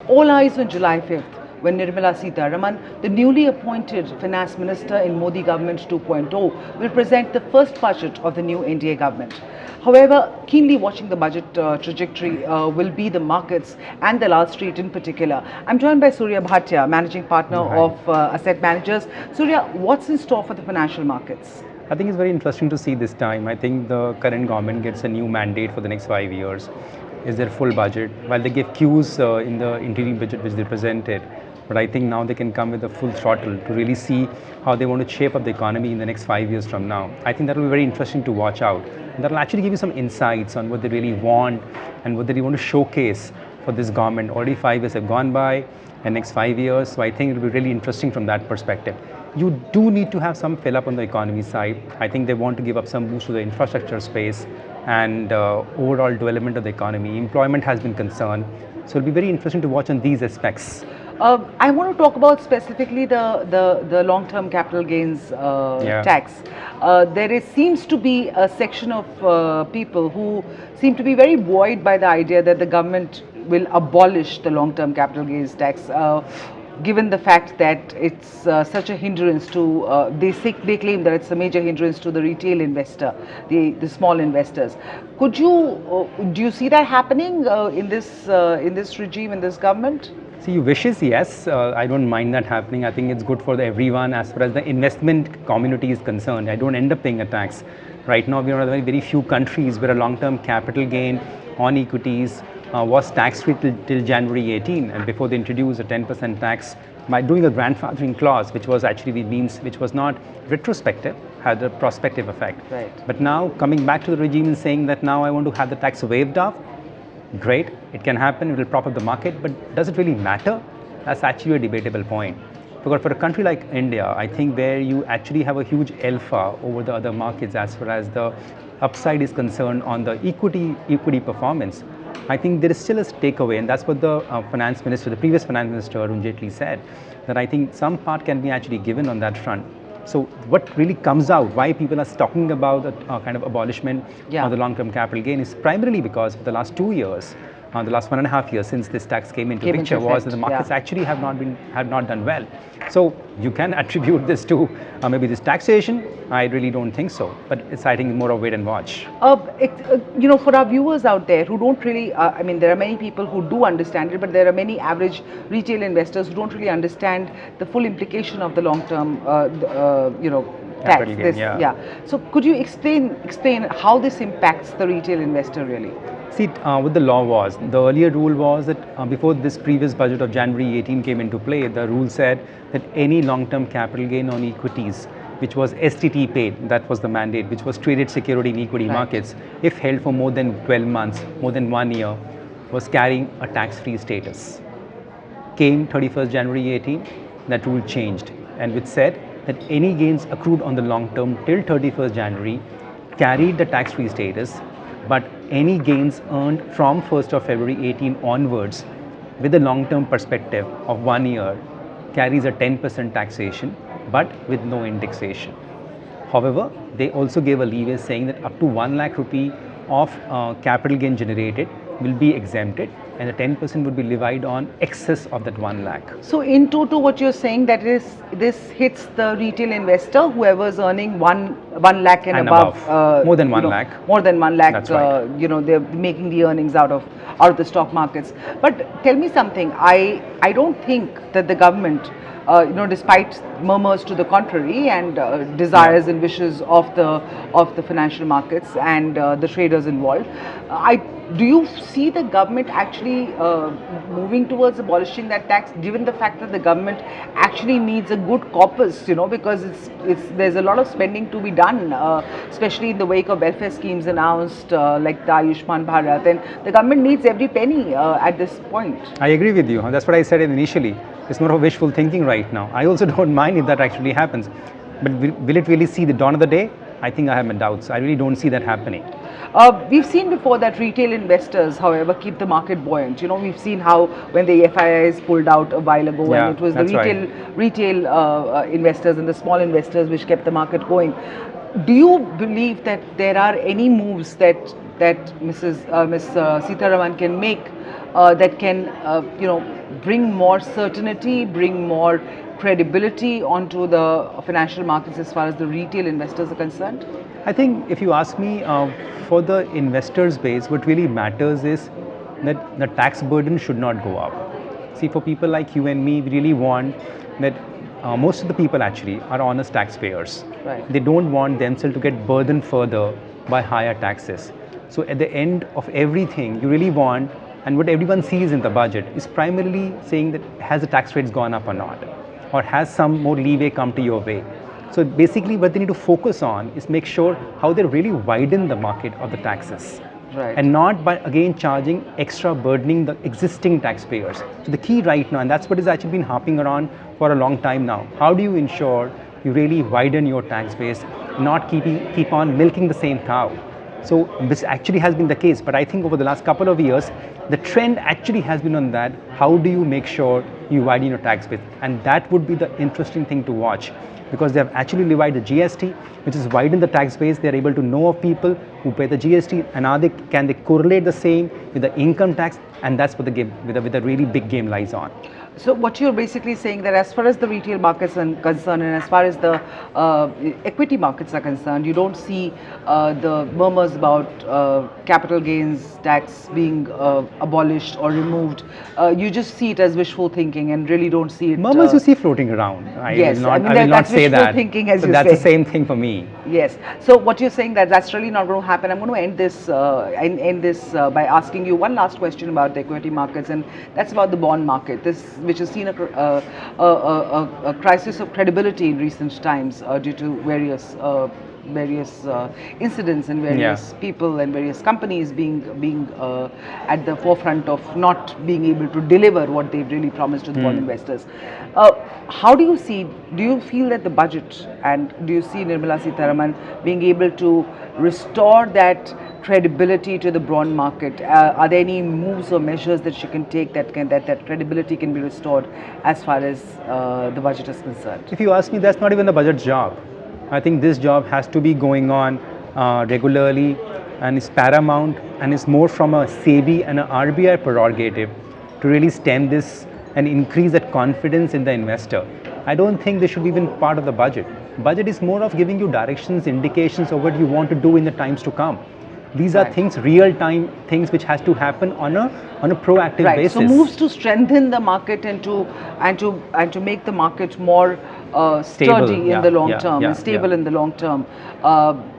All eyes on July 5th, when Nirmala Sitharaman, the newly appointed Finance Minister in Modi Government 2.0, will present the first budget of the new NDA government. However, keenly watching the budget trajectory will be the markets and the Lal Street in particular. I'm joined by Surya Bhatia, Managing Partner of Asset Managers. Surya, what's in store for the financial markets? I think it's very interesting to see this time. I think the current government gets a new mandate for the next 5 years. Is their full budget? While they gave cues in the interim budget which they presented, but I think now they can come with a full throttle to really see how they want to shape up the economy in the next 5 years from now. I think that will be very interesting to watch out. That will actually give you some insights on what they really want and what they really want to showcase for this government. Already 5 years have gone by, and next 5 years, so I think it will be really interesting from that perspective. You do need to have some fill up on the economy side. I think they want to give up some boost to the infrastructure space and overall development of the economy. Employment has been concerned, so it'll be very interesting to watch on these aspects. I want to talk about specifically the long-term capital gains tax. Seems to be a section of people who seem to be very buoyed by the idea that the government will abolish the long-term capital gains tax. Given the fact that it's such a hindrance to, they claim that it's a major hindrance to the retail investor, the small investors. Do you see that happening in this regime, in this government? See, wishes, yes. I don't mind that happening. I think it's good for everyone as far as the investment community is concerned. I don't end up paying a tax. Right now, we are one of the very few countries where a long-term capital gain on equities was tax-free till January 18, and before they introduced a 10% tax by doing a grandfathering clause, which was actually which was not retrospective, had a prospective effect. Right. But now coming back to the regime and saying that now I want to have the tax waived off, great, it can happen, it will prop up the market, but does it really matter? That's actually a debatable point. Because for a country like India, I think where you actually have a huge alpha over the other markets as far as the upside is concerned on the equity performance, I think there is still a takeaway, and that's what the the previous finance minister Arun Jaitley said, that I think some part can be actually given on that front. So what really comes out, why people are talking about a kind of abolishment of the long-term capital gain is primarily because for the last 2 years, the last 1.5 years since this tax came into picture, was that the markets actually have not done well. So you can attribute this to maybe this taxation. I really don't think so, but it's, I think, more of wait and watch. For our viewers out there who don't really, I mean, there are many people who do understand it, but there are many average retail investors who don't really understand the full implication of the long-term, tax. Gain, So could you explain how this impacts the retail investor really? See, what the law was, the earlier rule was that before this previous budget of January 18 came into play, the rule said that any long-term capital gain on equities, which was STT paid, that was the mandate, which was traded security in equity markets, if held for more than 12 months, more than 1 year, was carrying a tax-free status. Came 31st January 18, that rule changed, and which said that any gains accrued on the long term till 31st January carried the tax-free status, but any gains earned from 1st of February 18 onwards with a long-term perspective of 1 year carries a 10% taxation, but with no indexation. However, they also gave a leeway saying that up to 1 lakh rupee of capital gain generated will be exempted, and the 10% would be levied on excess of that 1 lakh. So in total, what you're saying that is this hits the retail investor, whoever's earning 1 lakh and above. More than 1 lakh. More than 1 lakh. That's right. They're making the earnings out of the stock markets. But tell me something. I don't think that the government, despite murmurs to the contrary and desires and wishes of the financial markets and the traders involved, do you see the government actually moving towards abolishing that tax, given the fact that the government actually needs a good corpus, because there's a lot of spending to be done, especially in the wake of welfare schemes announced like the Ayushman Bharat, and the government needs every penny at this point. I agree with you. That's what I said initially. It's more of wishful thinking right now. I also don't mind if that actually happens, but will it really see the dawn of the day? I think I have my doubts. I really don't see that happening. We've seen before that retail investors, however, keep the market buoyant. We've seen how when the FIIs pulled out a while ago, and it was the retail investors and the small investors which kept the market going. Do you believe that there are any moves that Ms. Sitharaman can make that can, bring more certainty, bring more credibility onto the financial markets as far as the retail investors are concerned? I think if you ask me, for the investors base, what really matters is that the tax burden should not go up. See, for people like you and me, we really want that most of the people actually are honest taxpayers. Right. They don't want themselves to get burdened further by higher taxes. So at the end of everything, you really want, and what everyone sees in the budget is primarily saying that has the tax rates gone up or not, or has some more leeway come to your way. So basically what they need to focus on is make sure how they really widen the market of the taxes. Right. And not by again charging extra, burdening the existing taxpayers. So the key right now, and that's what has actually been harping around for a long time now, how do you ensure you really widen your tax base, not keep on milking the same cow? So this actually has been the case, but I think over the last couple of years, the trend actually has been on that. How do you make sure you widen your tax base? And that would be the interesting thing to watch, because they have actually levied the GST, which is widened the tax base. They are able to know of people who pay the GST, and can they correlate the same with the income tax? And that's what the game, with a really big game lies on. So what you're basically saying that as far as the retail markets are concerned, and as far as the equity markets are concerned, you don't see the murmurs about capital gains tax being abolished or removed. You just see it as wishful thinking and really don't see it. Murmurs you see floating around. I Yes, will I mean, not that's say wishful that. thinking, as so you that's say. the same thing for me. Yes. So what you're saying that's really not going to happen. I'm going to end this by asking you one last question about the equity markets, and that's about the bond market. Which has seen a crisis of credibility in recent times due to various incidents and various people and various companies being at the forefront of not being able to deliver what they've really promised to the bond investors. How do you see? Do you feel that the budget, and do you see Nirmala Sitharaman being able to restore that credibility to the bond market? Are there any moves or measures that she can take that credibility can be restored as far as the budget is concerned? If you ask me, that's not even the budget's job. I think this job has to be going on regularly, and is paramount, and is more from a SEBI and a RBI prerogative to really stem this and increase that confidence in the investor. I don't think this should be even part of the budget. Budget is more of giving you directions, indications of what you want to do in the times to come. These are things, real-time things, which has to happen on a proactive basis. So moves to strengthen the market and to make the market more sturdy in the long term and stable in the long term.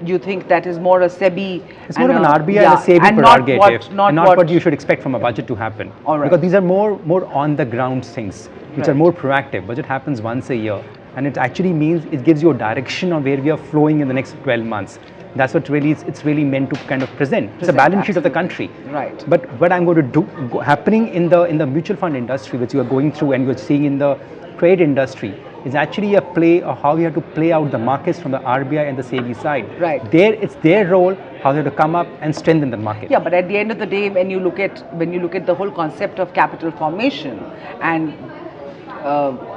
You think that is more a SEBI? It's more of an RBI and a SEBI prerogative, not what you should expect from a budget to happen. Because these are more on the ground things, which are more proactive. Budget happens once a year, and it actually means it gives you a direction on where we are flowing in the next 12 months. That's what it's really meant to kind of present. It's a balance sheet of the country. Right. But what I'm going to do, happening in the mutual fund industry, which you are going through and you're seeing in the trade industry, is actually a play of how we have to play out the markets from the RBI and the SEBI side. Right. It's their role how they have to come up and strengthen the market. Yeah, but at the end of the day, when you look at the whole concept of capital formation, and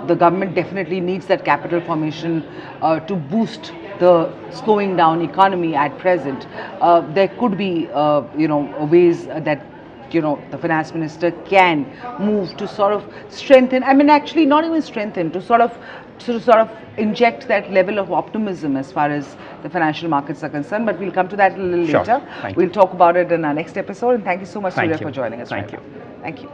the government definitely needs that capital formation to boost the slowing down economy at present. There could be ways that the finance minister can move to sort of strengthen, I mean actually not even strengthen, to sort of inject that level of optimism as far as the financial markets are concerned. But we'll come to that a little later. We'll talk about it in our next episode, and thank you so much, Surya, for joining us. Thank you. Thank you.